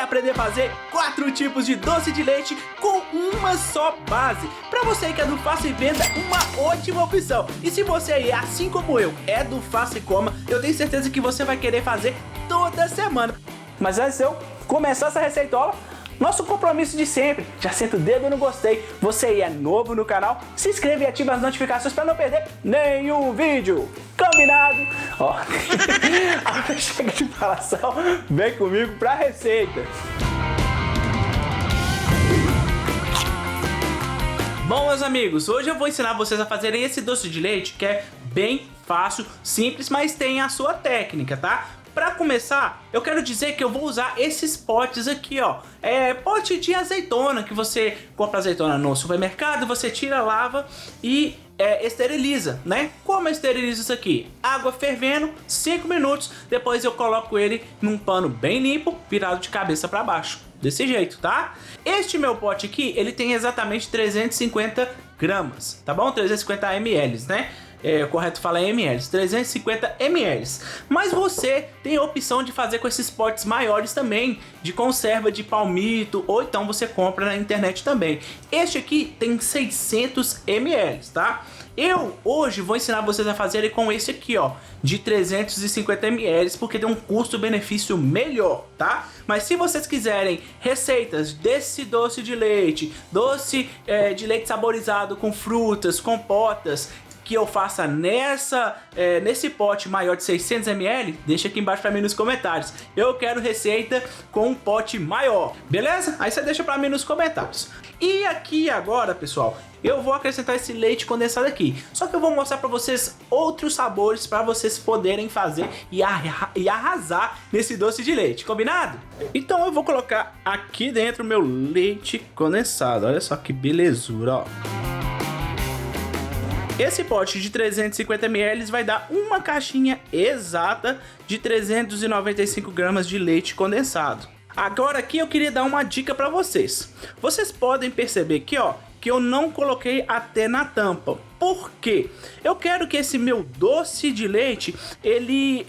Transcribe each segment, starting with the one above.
aprender a fazer 4 tipos de doce de leite com uma só base. Pra você que é do Faça e Venda, uma ótima opção. E se você aí, assim como eu, é do Faça e Coma, eu tenho certeza que você vai querer fazer toda semana. Mas antes de eu começar essa receitola, nosso compromisso de sempre, já senta o dedo no gostei. Você aí é novo no canal, se inscreva e ativa as notificações para não perder nenhum vídeo. Combinado? Ó, agora chega de falação, vem comigo pra receita. Bom, meus amigos, hoje eu vou ensinar vocês a fazerem esse doce de leite que é bem fácil, simples, mas tem a sua técnica, tá? Pra começar, eu quero dizer que eu vou usar esses potes aqui, ó. Pote de azeitona, que você compra azeitona no supermercado, você tira, lava e esteriliza, né? Como eu esterilizo isso aqui? Água fervendo, 5 minutos, depois eu coloco ele num pano bem limpo, virado de cabeça pra baixo. Desse jeito, tá? Este meu pote aqui, ele tem exatamente 350 gramas, tá bom? 350 ml, né? O correto fala ml, 350 ml. Mas você tem a opção de fazer com esses potes maiores também, de conserva de palmito, ou então você compra na internet também. Este aqui tem 600 ml, tá? Eu hoje vou ensinar vocês a fazerem com esse aqui, ó, de 350 ml, porque tem um custo-benefício melhor, tá? Mas se vocês quiserem receitas desse doce de leite, de leite saborizado com frutas, compotas, que eu faça nesse pote maior de 600 ml, deixa aqui embaixo pra mim nos comentários. Eu quero receita com um pote maior, beleza? Aí você deixa pra mim nos comentários. E aqui agora, pessoal, eu vou acrescentar esse leite condensado aqui. Só que eu vou mostrar pra vocês outros sabores pra vocês poderem fazer e arrasar nesse doce de leite, combinado? Então eu vou colocar aqui dentro o meu leite condensado. Olha só que belezura, ó. Esse pote de 350 ml vai dar uma caixinha exata de 395 gramas de leite condensado. Agora aqui eu queria dar uma dica para vocês. Vocês podem perceber aqui, ó, que eu não coloquei até na tampa. Por quê? Eu quero que esse meu doce de leite, ele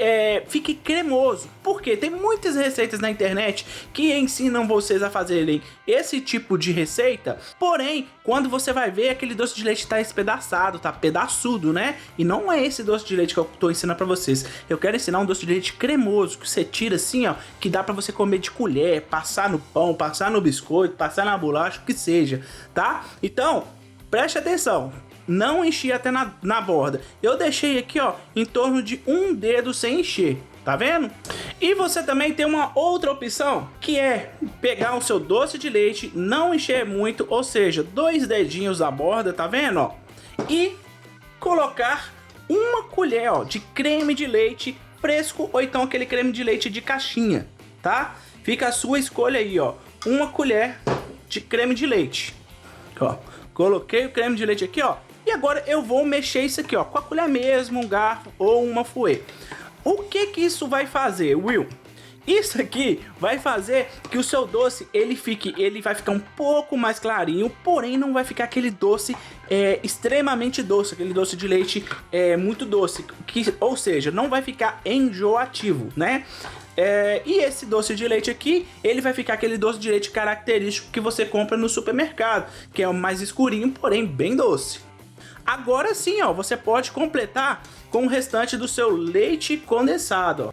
fique cremoso. Porque tem muitas receitas na internet que ensinam vocês a fazerem esse tipo de receita. Porém, quando você vai ver, aquele doce de leite tá espedaçado, tá pedaçudo, né? E não é esse doce de leite que eu tô ensinando pra vocês. Eu quero ensinar um doce de leite cremoso, que você tira assim, ó, que dá pra você comer de colher, passar no pão, passar no biscoito, passar na bolacha, o que seja, tá? Então, preste atenção. Não enchi até na borda. Eu deixei aqui, ó, em torno de um dedo sem encher. Tá vendo? E você também tem uma outra opção, que é pegar o seu doce de leite, não encher muito, ou seja, 2 dedinhos da borda, tá vendo, ó? E colocar uma colher, ó, de creme de leite fresco, ou então aquele creme de leite de caixinha, tá? Fica a sua escolha aí, ó. Uma colher de creme de leite. Ó, coloquei o creme de leite aqui, ó. E agora eu vou mexer isso aqui, ó, com a colher mesmo, um garfo ou uma fouet. O que que isso vai fazer, Will? Isso aqui vai fazer que o seu doce, ele vai ficar um pouco mais clarinho, porém não vai ficar aquele doce extremamente doce, aquele doce de leite muito doce, ou seja, não vai ficar enjoativo, né? E esse doce de leite aqui, ele vai ficar aquele doce de leite característico que você compra no supermercado, que é o mais escurinho, porém bem doce. Agora sim, ó, você pode completar com o restante do seu leite condensado, ó.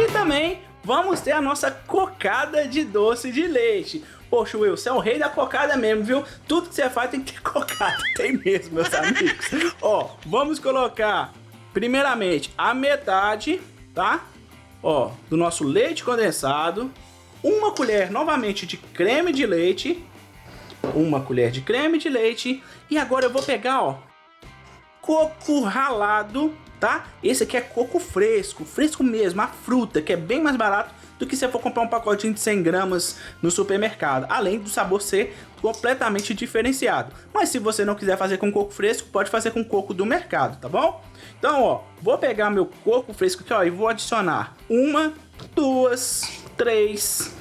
E também vamos ter a nossa cocada de doce de leite. Poxa, Will, você é o rei da cocada mesmo, viu? Tudo que você faz tem que ter cocada. Tem mesmo, meus amigos. Ó, vamos colocar primeiramente a metade, tá? Ó, do nosso leite condensado. Uma colher novamente de creme de leite. Uma colher de creme de leite. E agora eu vou pegar, ó, coco ralado, tá? Esse aqui é coco fresco, fresco mesmo, a fruta, que é bem mais barato do que se você for comprar um pacotinho de 100 gramas no supermercado. Além do sabor ser completamente diferenciado. Mas se você não quiser fazer com coco fresco, pode fazer com coco do mercado, tá bom? Então, ó, vou pegar meu coco fresco aqui, ó, e vou adicionar 1, 2, 3,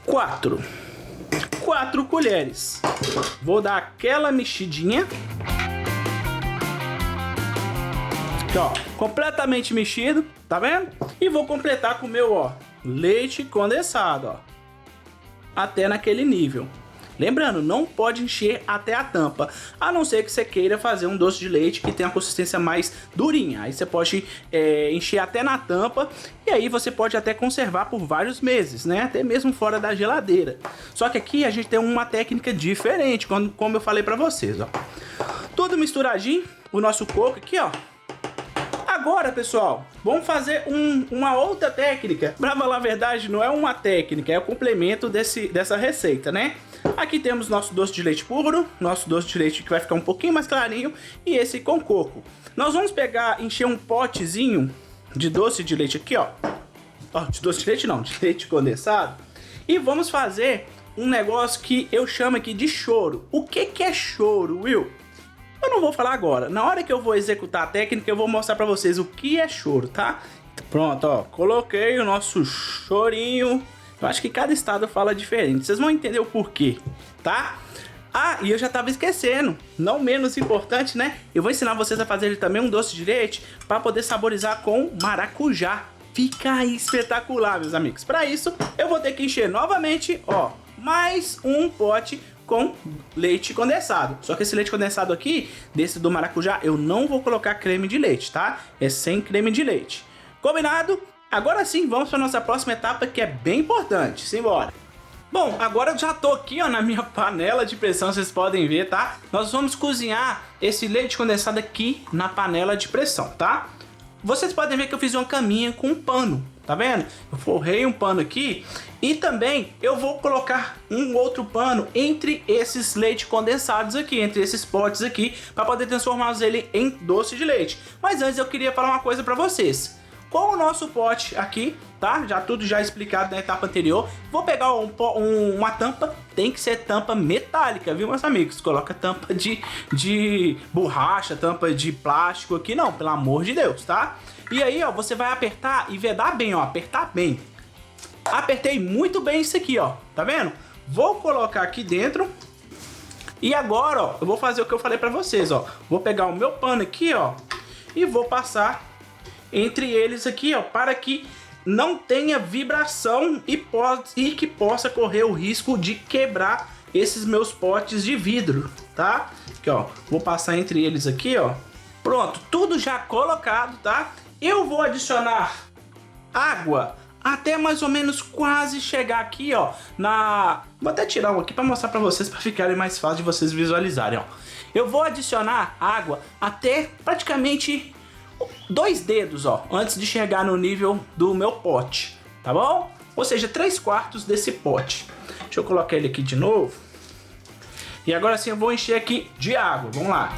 4 colheres. Vou dar aquela mexidinha. Aqui, ó, completamente mexido, tá vendo? E vou completar com o meu, ó, leite condensado, ó. Até naquele nível. Lembrando, não pode encher até a tampa, a não ser que você queira fazer um doce de leite que tenha uma consistência mais durinha. Aí você pode encher até na tampa e aí você pode até conservar por vários meses, né? Até mesmo fora da geladeira. Só que aqui a gente tem uma técnica diferente, como eu falei pra vocês, ó. Tudo misturadinho, o nosso coco aqui, ó. Agora, pessoal, vamos fazer uma outra técnica. Pra falar a verdade, não é uma técnica, é o complemento dessa receita, né? Aqui temos nosso doce de leite puro, nosso doce de leite que vai ficar um pouquinho mais clarinho, e esse com coco. Nós vamos pegar, encher um potezinho de doce de leite aqui, ó. De doce de leite não, de leite condensado. E vamos fazer um negócio que eu chamo aqui de choro. O que é choro, Will? Eu não vou falar agora. Na hora que eu vou executar a técnica, eu vou mostrar pra vocês o que é choro, tá? Pronto, ó. Coloquei o nosso chorinho. Eu acho que cada estado fala diferente. Vocês vão entender o porquê, tá? Ah, e eu já tava esquecendo. Não menos importante, né? Eu vou ensinar vocês a fazer também um doce de leite para poder saborizar com maracujá. Fica aí espetacular, meus amigos. Para isso, eu vou ter que encher novamente, ó, mais um pote com leite condensado. Só que esse leite condensado aqui, desse do maracujá, eu não vou colocar creme de leite, tá? É sem creme de leite. Combinado? Agora sim, vamos para nossa próxima etapa, que é bem importante. Simbora! Bom, agora eu já tô aqui, ó, na minha panela de pressão, vocês podem ver, tá? Nós vamos cozinhar esse leite condensado aqui na panela de pressão, tá? Vocês podem ver que eu fiz uma caminha com um pano, tá vendo? Eu forrei um pano aqui e também eu vou colocar um outro pano entre esses leite condensados aqui, entre esses potes aqui, para poder transformá-los ele em doce de leite. Mas antes eu queria falar uma coisa para vocês. Com o nosso pote aqui, tá? Tudo já explicado na etapa anterior. Vou pegar uma tampa, tem que ser tampa metálica, viu, meus amigos? Coloca tampa de borracha, tampa de plástico aqui, não, pelo amor de Deus, tá? E aí, ó, você vai apertar e vedar bem, ó, apertar bem. Apertei muito bem isso aqui, ó, tá vendo? Vou colocar aqui dentro. E agora, ó, eu vou fazer o que eu falei pra vocês, ó. Vou pegar o meu pano aqui, ó, e vou passar entre eles aqui, ó, para que não tenha vibração e que possa correr o risco de quebrar esses meus potes de vidro, tá? Aqui, ó, vou passar entre eles aqui, ó. Pronto, tudo já colocado, tá? Eu vou adicionar água até mais ou menos quase chegar aqui, ó, Vou até tirar um aqui para mostrar para vocês, para ficarem mais fácil de vocês visualizarem, ó. Eu vou adicionar água até praticamente 2 dedos, ó, antes de chegar no nível do meu pote, tá bom? Ou seja, 3/4 desse pote. Deixa eu colocar ele aqui de novo. E agora sim eu vou encher aqui de água, vamos lá.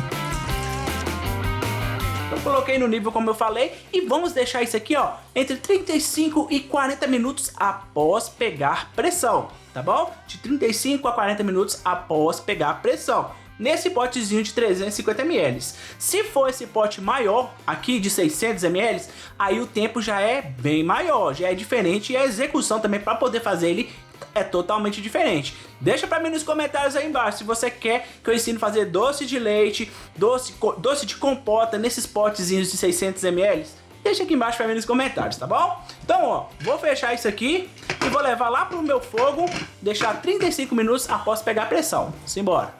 Eu coloquei no nível como eu falei e vamos deixar isso aqui, ó, entre 35 e 40 minutos após pegar pressão, tá bom? De 35 a 40 minutos após pegar pressão. Nesse potezinho de 350 ml. Se for esse pote maior, aqui de 600 ml, aí o tempo já é bem maior, já é diferente e a execução também para poder fazer ele é totalmente diferente. Deixa para mim nos comentários aí embaixo se você quer que eu ensine a fazer doce de leite, doce de compota nesses potezinhos de 600 ml. Deixa aqui embaixo para mim nos comentários, tá bom? Então, ó, vou fechar isso aqui e vou levar lá pro meu fogo, deixar 35 minutos após pegar pressão. Simbora!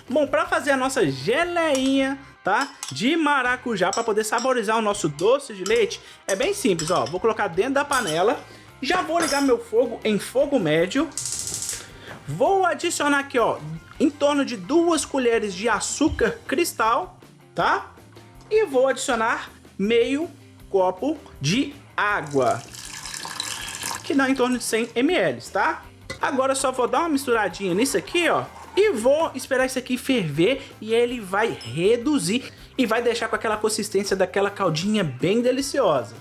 Bom, para fazer a nossa geleinha, tá, de maracujá, para poder saborizar o nosso doce de leite, é bem simples, ó. Vou colocar dentro da panela, já vou ligar meu fogo em fogo médio. Vou adicionar aqui, ó, em torno de 2 colheres de açúcar cristal, tá? E vou adicionar meio copo de água, que dá em torno de 100 ml, tá? Agora eu só vou dar uma misturadinha nisso aqui, ó. E vou esperar isso aqui ferver e ele vai reduzir e vai deixar com aquela consistência daquela caldinha bem deliciosa.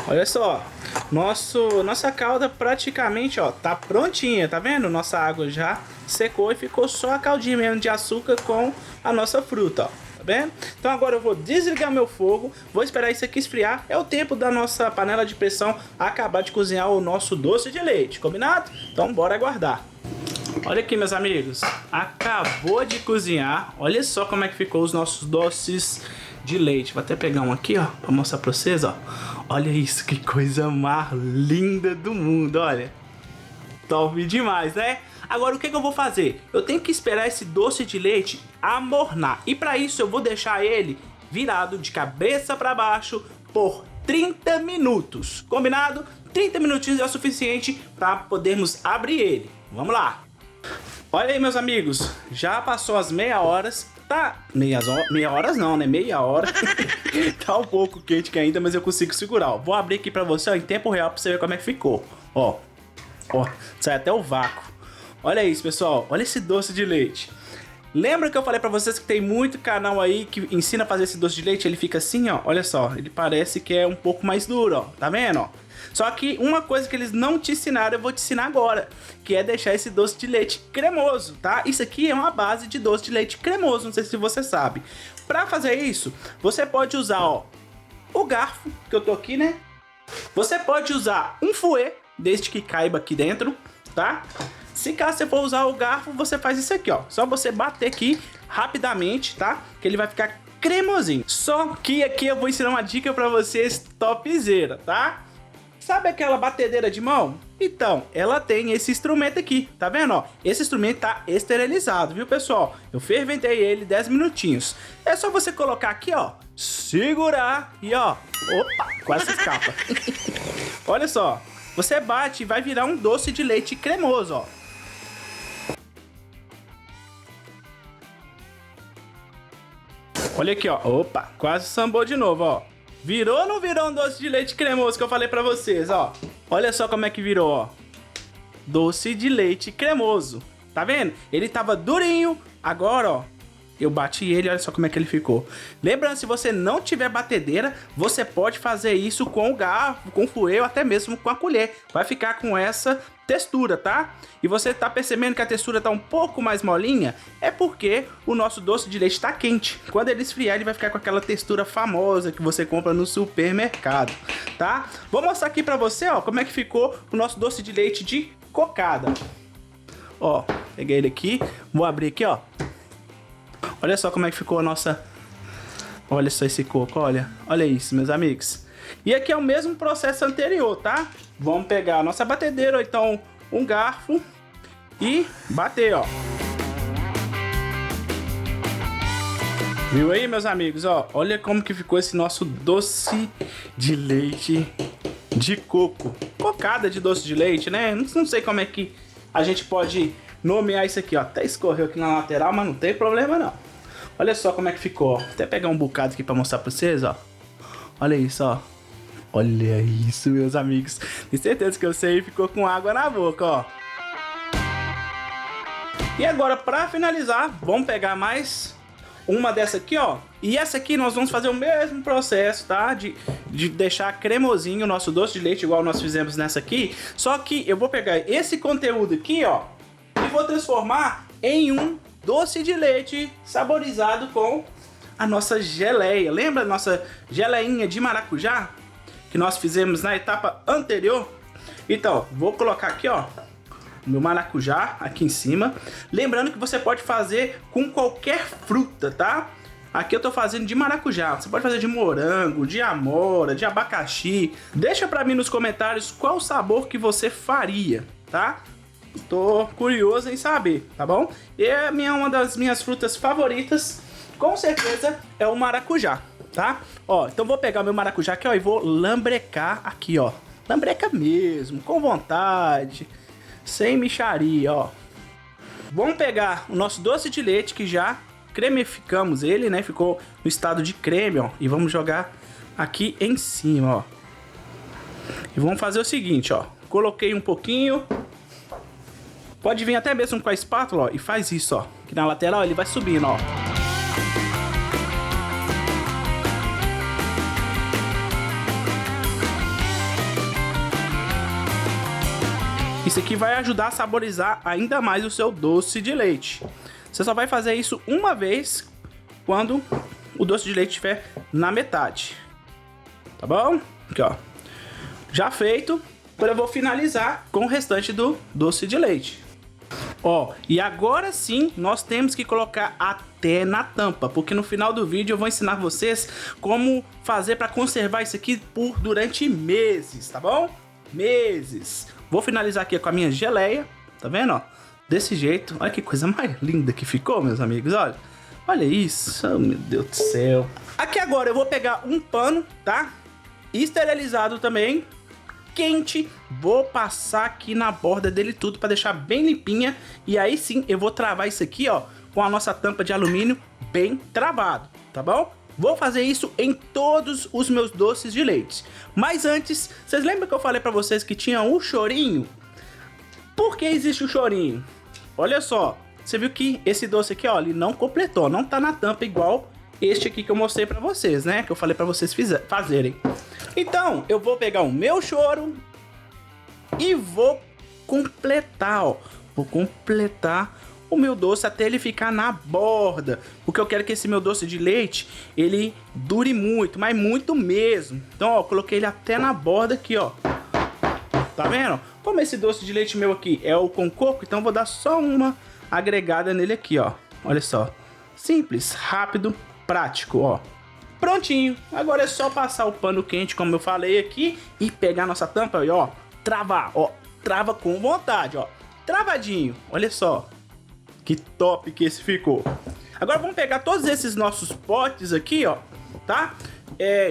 Olha só, nossa calda praticamente, ó, tá prontinha, tá vendo? Nossa água já secou e ficou só a caldinha mesmo de açúcar com a nossa fruta, ó. Tá vendo? Então agora eu vou desligar meu fogo, vou esperar isso aqui esfriar. É o tempo da nossa panela de pressão acabar de cozinhar o nosso doce de leite, combinado? Então bora aguardar. Olha aqui, meus amigos, acabou de cozinhar. Olha só como é que ficou os nossos doces de leite. Vou até pegar um aqui, ó, pra mostrar pra vocês, ó. Olha isso, que coisa mais linda do mundo, olha. Top demais, né? Agora o que eu vou fazer? Eu tenho que esperar esse doce de leite amornar. E para isso eu vou deixar ele virado de cabeça para baixo por 30 minutos. Combinado? 30 minutinhos é o suficiente para podermos abrir ele. Vamos lá. Olha aí, meus amigos. Já passou as meia horas. Tá, meia horas não, né? Meia hora. Tá um pouco quente ainda, mas eu consigo segurar, ó. Vou abrir aqui pra você, ó, em tempo real, pra você ver como é que ficou. Ó, sai até o vácuo. Olha isso, pessoal. Olha esse doce de leite. Lembra que eu falei pra vocês que tem muito canal aí que ensina a fazer esse doce de leite? Ele fica assim, ó. Olha só, ele parece que é um pouco mais duro, ó. Tá vendo, ó? Só que uma coisa que eles não te ensinaram, eu vou te ensinar agora, que é deixar esse doce de leite cremoso, tá? Isso aqui é uma base de doce de leite cremoso, não sei se você sabe. Pra fazer isso, você pode usar, ó, o garfo, que eu tô aqui, né? Você pode usar um fouet, desde que caiba aqui dentro, tá? Se caso você for usar o garfo, você faz isso aqui, ó. Só você bater aqui rapidamente, tá? Que ele vai ficar cremosinho. Só que aqui eu vou ensinar uma dica pra vocês topzera, tá? Sabe aquela batedeira de mão? Então, ela tem esse instrumento aqui, tá vendo, ó? Esse instrumento tá esterilizado, viu, pessoal? Eu ferventei ele 10 minutinhos. É só você colocar aqui, ó, segurar e, ó, opa, quase escapa. Olha só, você bate e vai virar um doce de leite cremoso, ó. Olha aqui, ó, opa, quase sambou de novo, ó. Virou ou não virou um doce de leite cremoso que eu falei pra vocês, ó? Olha só como é que virou, ó. Doce de leite cremoso. Tá vendo? Ele tava durinho. Agora, ó, eu bati ele, olha só como é que ele ficou. Lembrando, se você não tiver batedeira, você pode fazer isso com o garfo, com o fouet ou até mesmo com a colher. Vai ficar com essa textura, tá? E você tá percebendo que a textura tá um pouco mais molinha? É porque o nosso doce de leite tá quente. Quando ele esfriar, ele vai ficar com aquela textura famosa que você compra no supermercado, tá? Vou mostrar aqui pra você, ó, como é que ficou o nosso doce de leite de cocada. Ó, peguei ele aqui, vou abrir aqui, ó. Olha só como é que ficou a nossa... Olha só esse coco, olha. Olha isso, meus amigos. E aqui é o mesmo processo anterior, tá? Vamos pegar a nossa batedeira, ou então um garfo e bater, ó. Viu aí, meus amigos, ó? Olha como que ficou esse nosso doce de leite de coco. Cocada de doce de leite, né? Não sei como é que a gente pode nomear isso aqui, ó. Até escorreu aqui na lateral, mas não tem problema, não. Olha só como é que ficou, ó. Vou até pegar um bocado aqui pra mostrar pra vocês, ó. Olha isso, ó. Olha isso, meus amigos. Tenho certeza que eu sei, ficou com água na boca, ó. E agora, pra finalizar, vamos pegar mais uma dessa aqui, ó. E essa aqui nós vamos fazer o mesmo processo, tá? De deixar cremosinho o nosso doce de leite, igual nós fizemos nessa aqui. Só que eu vou pegar esse conteúdo aqui, ó, e vou transformar em um doce de leite saborizado com a nossa geleia. Lembra a nossa geleinha de maracujá que nós fizemos na etapa anterior? Então, vou colocar aqui, ó, meu maracujá aqui em cima. Lembrando que você pode fazer com qualquer fruta, tá? Aqui eu tô fazendo de maracujá. Você pode fazer de morango, de amora, de abacaxi. Deixa pra mim nos comentários qual o sabor que você faria, tá? Tô curioso em saber, tá bom? E uma das minhas frutas favoritas, com certeza, é o maracujá, tá? Ó, então vou pegar meu maracujá aqui, ó, e vou lambrecar aqui, ó. Lambreca mesmo, com vontade, sem mixaria, ó. Vamos pegar o nosso doce de leite que já cremificamos ele, né? Ficou no estado de creme, ó. E vamos jogar aqui em cima, ó. E vamos fazer o seguinte, ó. Coloquei um pouquinho. Pode vir até mesmo com a espátula, ó. E faz isso, ó. Que na lateral ele vai subindo, ó. Isso aqui vai ajudar a saborizar ainda mais o seu doce de leite. Você só vai fazer isso uma vez quando o doce de leite estiver na metade. Tá bom? Aqui, ó. Já feito. Agora eu vou finalizar com o restante do doce de leite. Ó, e agora sim, nós temos que colocar até na tampa, porque no final do vídeo eu vou ensinar vocês como fazer para conservar isso aqui durante meses, tá bom? Meses. Vou finalizar aqui com a minha geleia, tá vendo, ó? Desse jeito. Olha que coisa mais linda que ficou, meus amigos, olha. Olha isso, oh, meu Deus do céu. Aqui agora eu vou pegar um pano, tá? Esterilizado também, quente, vou passar aqui na borda dele tudo para deixar bem limpinha. E aí sim eu vou travar isso aqui, ó, com a nossa tampa de alumínio bem travado, tá bom? Vou fazer isso em todos os meus doces de leite. Mas antes, vocês lembram que eu falei para vocês que tinha um chorinho? Por que existe o chorinho? Olha só, você viu que esse doce aqui, ó, ele não completou, não tá na tampa igual este aqui que eu mostrei para vocês, né? Que eu falei para vocês fazerem. Então, eu vou pegar o meu choro e vou completar, ó. Vou completar o meu doce até ele ficar na borda. Porque eu quero que esse meu doce de leite, ele dure muito, mas muito mesmo. Então, ó, eu coloquei ele até na borda aqui, ó. Tá vendo? Como esse doce de leite meu aqui é o com coco, então eu vou dar só uma agregada nele aqui, ó. Olha só. Simples, rápido, prático, ó. Prontinho, agora é só passar o pano quente, como eu falei aqui, e pegar nossa tampa e, ó, travar, ó, trava com vontade, ó, travadinho, olha só, que top que esse ficou. Agora vamos pegar todos esses nossos potes aqui, ó, tá?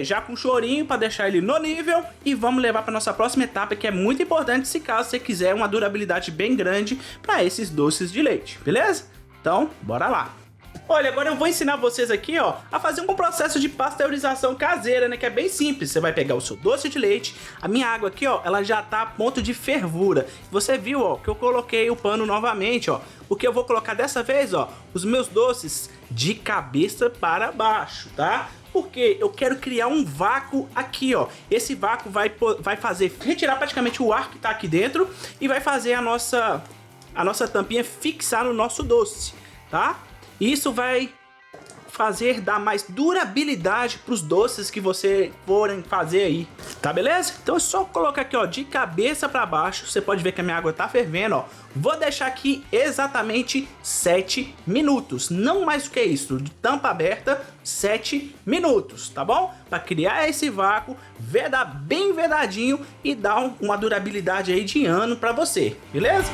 Já com chorinho para deixar ele no nível e vamos levar para nossa próxima etapa, que é muito importante se caso você quiser uma durabilidade bem grande para esses doces de leite, beleza? Então, bora lá. Olha, agora eu vou ensinar vocês aqui, ó, a fazer um processo de pasteurização caseira, né, que é bem simples. Você vai pegar o seu doce de leite, a minha água aqui, ó, ela já tá a ponto de fervura. Você viu, ó, que eu coloquei o pano novamente, ó, porque eu vou colocar dessa vez, ó, os meus doces de cabeça para baixo, tá? Porque eu quero criar um vácuo aqui, ó. Esse vácuo vai fazer retirar praticamente o ar que tá aqui dentro e vai fazer a nossa tampinha fixar no nosso doce, tá? Isso vai dar mais durabilidade para os doces que você forem fazer aí, tá beleza? Então é só colocar aqui, ó, de cabeça para baixo. Você pode ver que a minha água tá fervendo, ó. Vou deixar aqui exatamente 7 minutos, não mais do que isso, de tampa aberta, 7 minutos, tá bom? Para criar esse vácuo, vedar bem vedadinho e dar uma durabilidade aí de ano para você, beleza?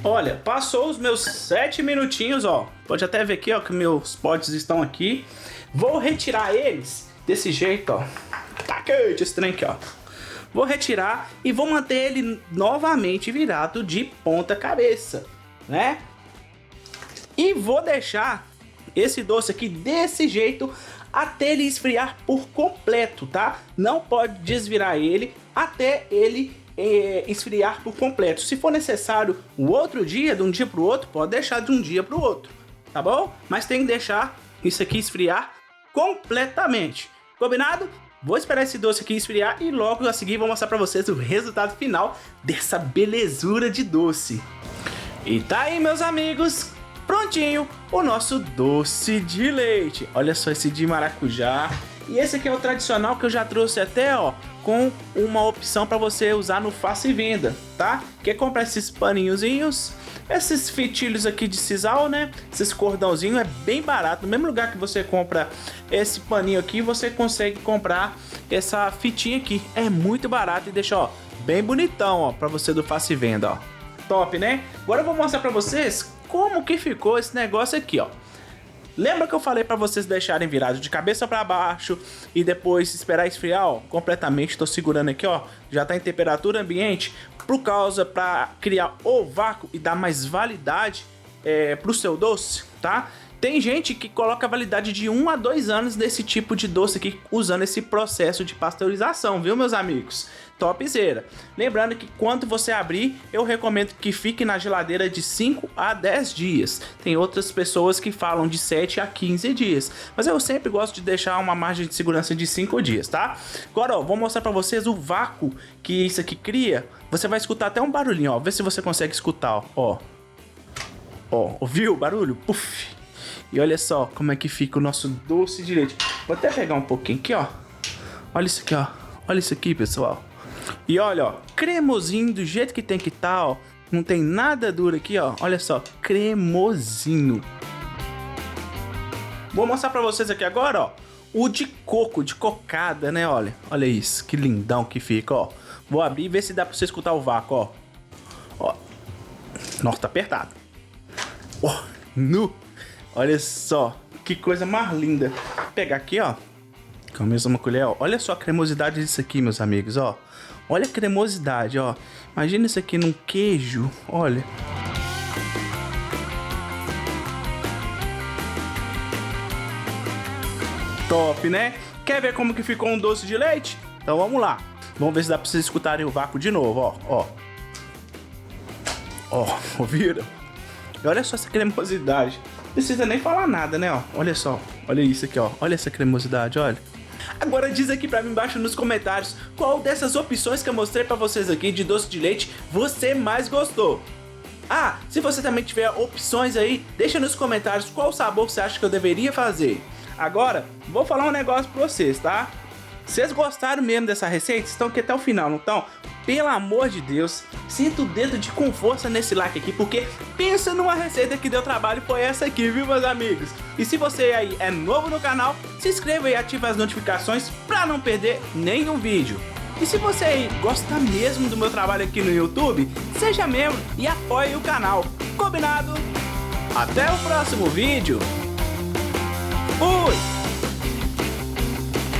Olha, passou os meus 7 minutinhos, ó. Pode até ver aqui, ó, que meus potes estão aqui. Vou retirar eles desse jeito, ó. Tá quente esse trem aqui, ó. Vou retirar e vou manter ele novamente virado de ponta cabeça, né? E vou deixar esse doce aqui desse jeito até ele esfriar por completo, tá? Não pode desvirar ele até ele esfriar por completo. Se for necessário o outro dia, de um dia para o outro, pode deixar de um dia para o outro, tá bom? Mas tem que deixar isso aqui esfriar completamente, combinado? Vou esperar esse doce aqui esfriar e logo a seguir vou mostrar para vocês o resultado final dessa belezura de doce. E tá aí, meus amigos, prontinho o nosso doce de leite. Olha só esse de maracujá. E esse aqui é o tradicional que eu já trouxe até, ó, com uma opção para você usar no Faça e Venda, tá? Quer comprar esses paninhozinhos, esses fitilhos aqui de sisal, né? Esses cordãozinhos é bem barato. No mesmo lugar que você compra esse paninho aqui, você consegue comprar essa fitinha aqui. É muito barato e deixa, ó, bem bonitão, ó, para você do Faça e Venda, ó. Top, né? Agora eu vou mostrar para vocês como que ficou esse negócio aqui, ó. Lembra que eu falei para vocês deixarem virado de cabeça para baixo e depois esperar esfriar, ó, completamente. Tô segurando aqui, ó, já tá em temperatura ambiente, por causa para criar o vácuo e dar mais validade pro seu doce, tá? Tem gente que coloca validade de 1 a 2 anos nesse tipo de doce aqui, usando esse processo de pasteurização, viu, meus amigos? Topzera. Lembrando que quando você abrir, eu recomendo que fique na geladeira de 5 a 10 dias. Tem outras pessoas que falam de 7 a 15 dias, mas eu sempre gosto de deixar uma margem de segurança de 5 dias, tá? Agora, ó, vou mostrar pra vocês o vácuo que isso aqui cria. Você vai escutar até um barulhinho, ó. Vê se você consegue escutar, ó. Ó, ouviu o barulho? Puf! E olha só como é que fica o nosso doce de leite. Vou até pegar um pouquinho aqui, ó. Olha isso aqui, ó. Olha isso aqui, pessoal. E olha, ó, cremosinho do jeito que tem que estar, ó. Não tem nada duro aqui, ó. Olha só, cremosinho. Vou mostrar pra vocês aqui agora, ó. O de coco, de cocada, né? Olha isso, que lindão que fica, ó. Vou abrir e ver se dá pra você escutar o vácuo, ó. Ó. Nossa, tá apertado. Ó, nu. Olha só, que coisa mais linda. Vou pegar aqui, ó. Com a mesma colher, ó. Olha só a cremosidade disso aqui, meus amigos, ó. Olha a cremosidade, ó. Imagina isso aqui num queijo, olha. Top, né? Quer ver como que ficou um doce de leite? Então vamos lá. Vamos ver se dá pra vocês escutarem o vácuo de novo, ó. Ó, ouviram? E olha só essa cremosidade. Não precisa nem falar nada, né, ó. Olha só, olha isso aqui, ó. Olha essa cremosidade, olha. Agora diz aqui pra mim embaixo nos comentários qual dessas opções que eu mostrei pra vocês aqui de doce de leite você mais gostou. Ah, se você também tiver opções aí, deixa nos comentários qual sabor você acha que eu deveria fazer. Agora, vou falar um negócio pra vocês, tá? Vocês gostaram mesmo dessa receita? Estão aqui até o final, não estão? Pelo amor de Deus, sinta o dedo com força nesse like aqui, porque pensa numa receita que deu trabalho, foi essa aqui, viu, meus amigos? E se você aí é novo no canal, se inscreva e ative as notificações pra não perder nenhum vídeo. E se você aí gosta mesmo do meu trabalho aqui no YouTube, seja membro e apoie o canal. Combinado? Até o próximo vídeo. Fui!